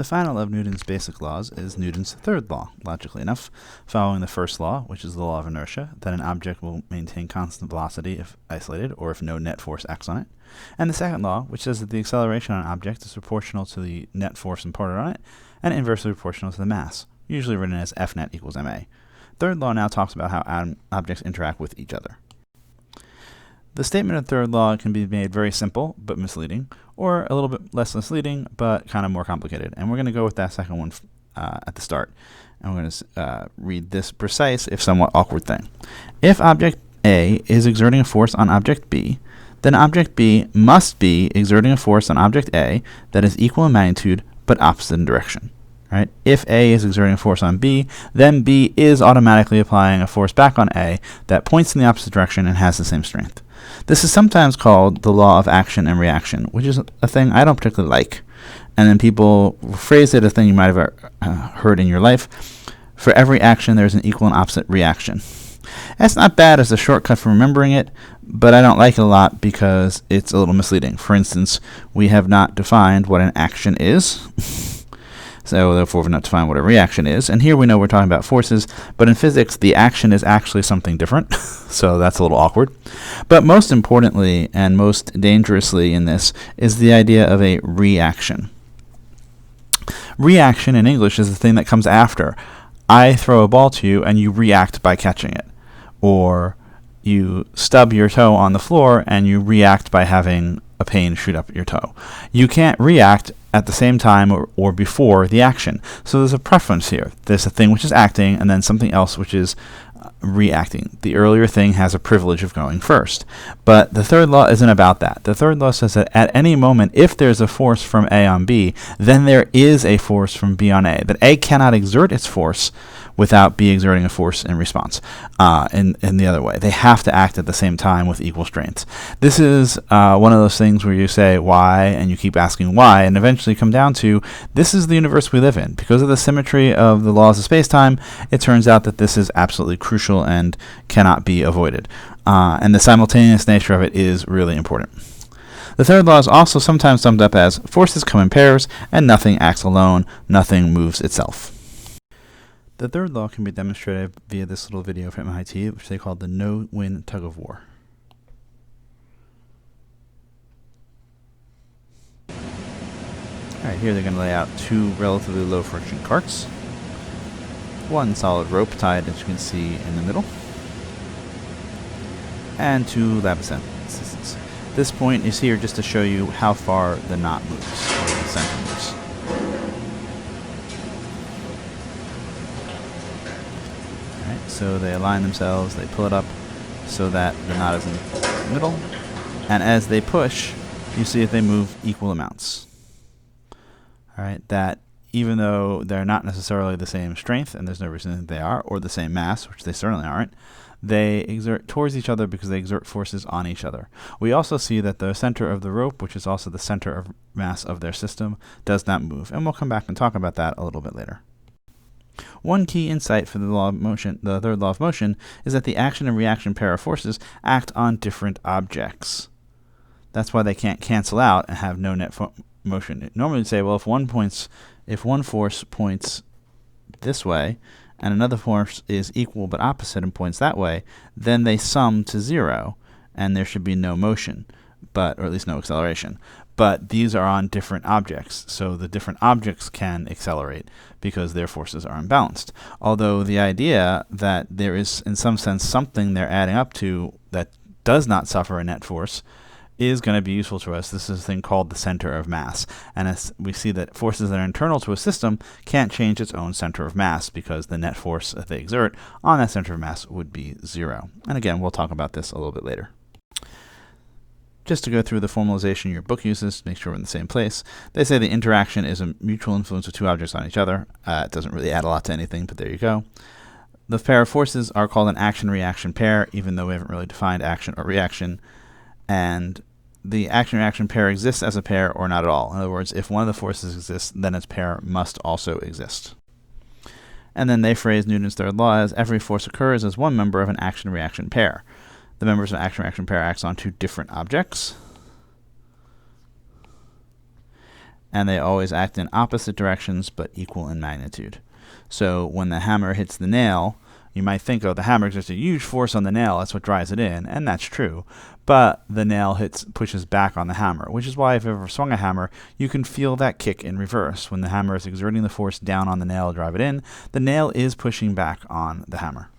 The final of Newton's basic laws is Newton's third law, logically enough, following the first law, which is the law of inertia, that an object will maintain constant velocity if isolated or if no net force acts on it, and the second law, which says that the acceleration on an object is proportional to the net force imparted on it and inversely proportional to the mass, usually written as F net equals ma. Third law now talks about how objects interact with each other. The statement of third law can be made very simple but misleading, or a little bit less misleading but kind of more complicated. And we're going to go with that second one at the start. And we're going to read this precise, if somewhat awkward thing. If object A is exerting a force on object B, then object B must be exerting a force on object A that is equal in magnitude but opposite in direction. Right? If A is exerting a force on B, then B is automatically applying a force back on A that points in the opposite direction and has the same strength. This is sometimes called the law of action and reaction, which is a thing I don't particularly like. And then people phrase it a thing you might have heard in your life. For every action, there's an equal and opposite reaction. That's not bad as a shortcut for remembering it, but I don't like it a lot because it's a little misleading. For instance, we have not defined what an action is. So therefore, we've not defined what a reaction is. And here we know we're talking about forces, but in physics, the action is actually something different. So that's a little awkward. But most importantly, and most dangerously in this, is the idea of a reaction. Reaction in English is the thing that comes after. I throw a ball to you, and you react by catching it. Or you stub your toe on the floor, and you react by having a pain shoot up your toe. You can't react at the same time or before the action. So there's a preference here. There's a thing which is acting and then something else which is reacting. The earlier thing has a privilege of going first. But the third law isn't about that. The third law says that at any moment, if there's a force from A on B, then there is a force from B on A. That A cannot exert its force without B exerting a force in response. In the other way, they have to act at the same time with equal strengths. This is one of those things where you say why, and you keep asking why, and eventually come down to this is the universe we live in. Because of the symmetry of the laws of space-time, it turns out that this is absolutely crucial and cannot be avoided. And the simultaneous nature of it is really important. The third law is also sometimes summed up as forces come in pairs, and nothing acts alone, nothing moves itself. The third law can be demonstrated via this little video from MIT, which they call the no-win tug-of-war. Alright, here they're going to lay out two relatively low-friction carts. One solid rope tied, as you can see, in the middle. And two lap assistants. This point is here just to show you how far the knot moves, or the center moves. So they align themselves, they pull it up so that the knot is in the middle, and as they push, you see that they move equal amounts. Alright, that even though they're not necessarily the same strength, and there's no reason that they are, or the same mass, which they certainly aren't, they exert towards each other because they exert forces on each other. We also see that the center of the rope, which is also the center of mass of their system, does not move, and we'll come back and talk about that a little bit later. One key insight for the law of motion, the third law of motion, is that the action and reaction pair of forces act on different objects. That's why they can't cancel out and have no net motion. Normally you'd say, well, if one force points this way and another force is equal but opposite and points that way, then they sum to zero and there should be no motion, or at least no acceleration. But these are on different objects, so the different objects can accelerate because their forces are unbalanced. Although the idea that there is, in some sense, something they're adding up to that does not suffer a net force is going to be useful to us. This is a thing called the center of mass. And as we see that forces that are internal to a system can't change its own center of mass because the net force that they exert on that center of mass would be zero. And again, we'll talk about this a little bit later. Just to go through the formalization your book uses to make sure we're in the same place, they say the interaction is a mutual influence of two objects on each other. It doesn't really add a lot to anything, but there you go. The pair of forces are called an action-reaction pair, even though we haven't really defined action or reaction. And the action-reaction pair exists as a pair or not at all. In other words, if one of the forces exists, then its pair must also exist. And then they phrase Newton's third law as every force occurs as one member of an action-reaction pair. The members of an action-reaction pair acts on two different objects. and they always act in opposite directions but equal in magnitude. So when the hammer hits the nail, you might think, oh, the hammer exerts a huge force on the nail, that's what drives it in, and that's true. But the nail pushes back on the hammer, which is why if you've ever swung a hammer, you can feel that kick in reverse. When the hammer is exerting the force down on the nail to drive it in, the nail is pushing back on the hammer.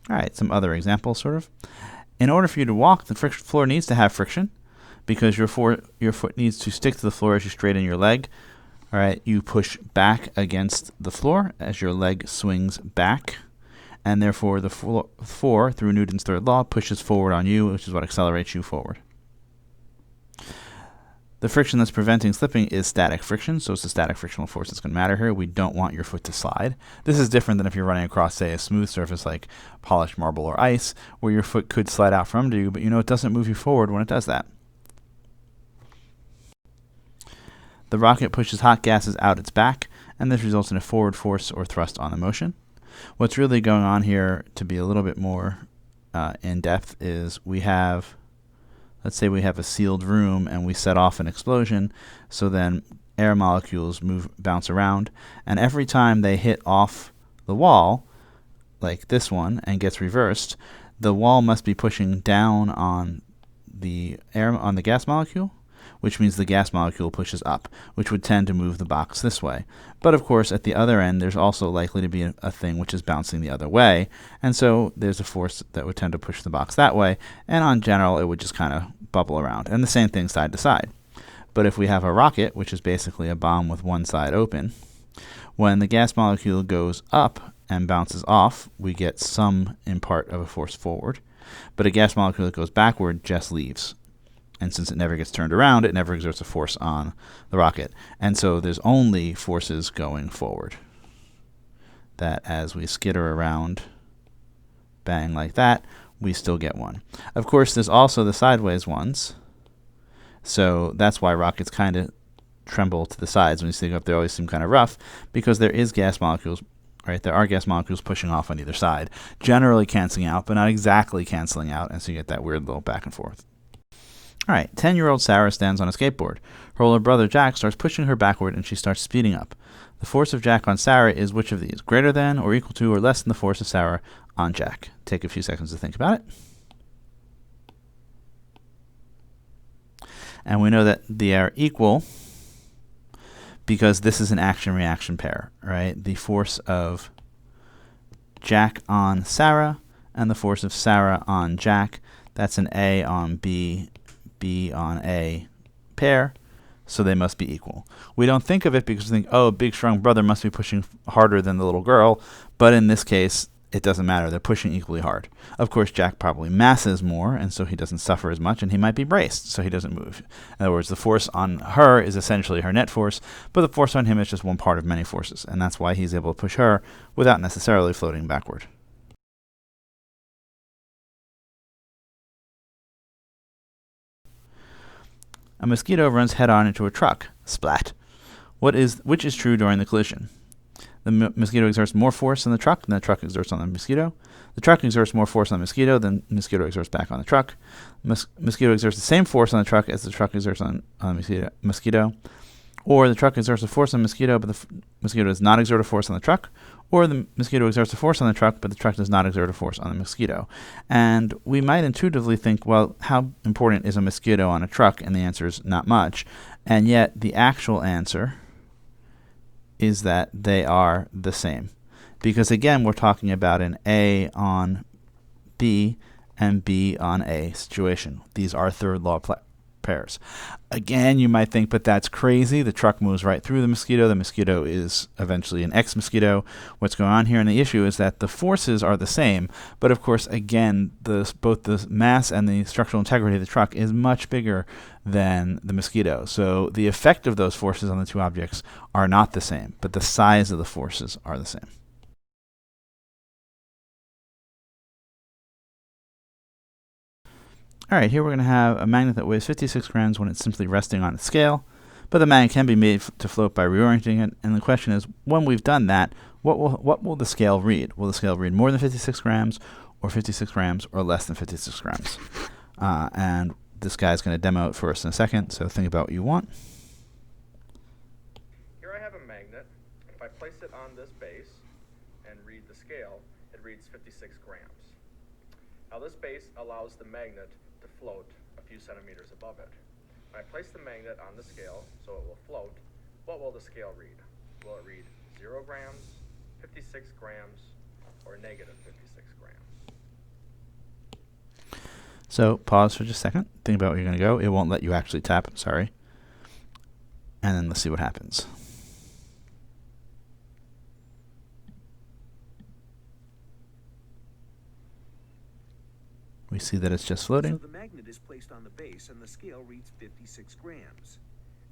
All right, some other examples, sort of. In order for you to walk, the floor needs to have friction, because your foot needs to stick to the floor as you straighten your leg. All right, you push back against the floor as your leg swings back, and therefore the floor, through Newton's third law, pushes forward on you, which is what accelerates you forward. The friction that's preventing slipping is static friction, so it's the static frictional force that's going to matter here. We don't want your foot to slide. This is different than if you're running across, say, a smooth surface like polished marble or ice, where your foot could slide out from under you, but you know it doesn't move you forward when it does that. The rocket pushes hot gases out its back, and this results in a forward force or thrust on the motion. What's really going on here, to be a little bit more in depth, is let's say we have a sealed room and we set off an explosion, so then air molecules bounce around, and every time they hit off the wall, like this one, and gets reversed, the wall must be pushing down on the gas molecule, which means the gas molecule pushes up, which would tend to move the box this way. But of course, at the other end, there's also likely to be a thing which is bouncing the other way, and so there's a force that would tend to push the box that way, and on general, it would just kind of bubble around. And the same thing side to side. But if we have a rocket, which is basically a bomb with one side open, when the gas molecule goes up and bounces off, we get some in part of a force forward, but a gas molecule that goes backward just leaves. And since it never gets turned around, it never exerts a force on the rocket. And so there's only forces going forward. That as we skitter around, bang like that, we still get one. Of course, there's also the sideways ones. So that's why rockets kind of tremble to the sides. When you stick up, they always seem kind of rough, because there is gas molecules. Right, there are gas molecules pushing off on either side, generally canceling out, but not exactly canceling out, and so you get that weird little back and forth. All right, 10-year-old Sarah stands on a skateboard. Her older brother Jack starts pushing her backward, and she starts speeding up. The force of Jack on Sarah is which of these? Greater than, or equal to, or less than the force of Sarah on Jack? Take a few seconds to think about it. And we know that they are equal because this is an action-reaction pair, right? The force of Jack on Sarah and the force of Sarah on Jack, that's an A on B, B on A pair, so they must be equal. We don't think of it because we think, oh, a big strong brother must be pushing harder than the little girl, but in this case, it doesn't matter. They're pushing equally hard. Of course, Jack probably masses more, and so he doesn't suffer as much, and he might be braced, so he doesn't move. In other words, the force on her is essentially her net force, but the force on him is just one part of many forces, and that's why he's able to push her without necessarily floating backward. A mosquito runs head-on into a truck. Splat. Which is true during the collision? The mosquito exerts more force on the truck than the truck exerts on the mosquito. The truck exerts more force on the mosquito than the mosquito exerts back on the truck. Mosquito exerts the same force on the truck as the truck exerts on the mosquito. Or the truck exerts a force on the mosquito, but the mosquito does not exert a force on the truck. Or the mosquito exerts a force on the truck, but the truck does not exert a force on the mosquito. And we might intuitively think, well, how important is a mosquito on a truck? And the answer is not much. And yet the actual answer is that they are the same. Because again, we're talking about an A on B and B on A situation. These are third law pairs. Again, you might think, but that's crazy. The truck moves right through the mosquito. The mosquito is eventually an X-mosquito. What's going on here? And the issue is that the forces are the same. But of course, again, both the mass and the structural integrity of the truck is much bigger than the mosquito. So the effect of those forces on the two objects are not the same, but the size of the forces are the same. All right, here we're going to have a magnet that weighs 56 grams when it's simply resting on its scale, but the magnet can be made to float by reorienting it, and the question is, when we've done that, what will the scale read? Will the scale read more than 56 grams, or 56 grams, or less than 56 grams? And this guy's going to demo it for us in a second, so think about what you want. magnet. If I place it on this base and read the scale, it reads 56 grams. Now this base allows the magnet to float a few centimeters above it. When I place the magnet on the scale so it will float, what will the scale read? Will it read 0 grams, 56 grams, or negative 56 grams? So pause for just a second. Think about where you're going to go. It won't let you actually tap, sorry. And then let's see what happens. We see that it's just floating. So the magnet is placed on the base and the scale reads 56 grams.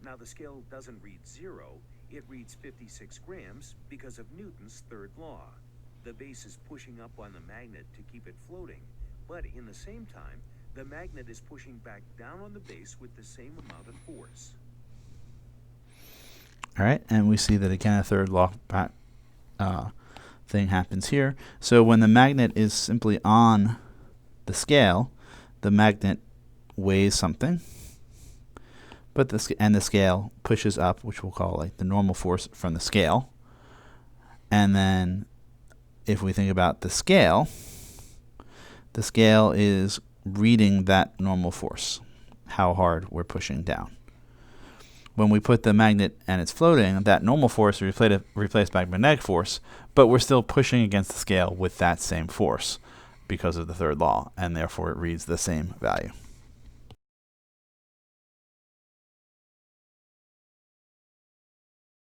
Now the scale doesn't read 0, it reads 56 grams because of Newton's third law. The base is pushing up on the magnet to keep it floating, but in the same time, the magnet is pushing back down on the base with the same amount of force. All right, and we see that again a third law thing happens here. So when the magnet is simply on the scale, the magnet weighs something, but the scale pushes up, which we'll call like the normal force from the scale. And then if we think about the scale is reading that normal force, how hard we're pushing down. When we put the magnet and it's floating, that normal force is replaced by magnetic force, but we're still pushing against the scale with that same force because of the third law, and therefore it reads the same value.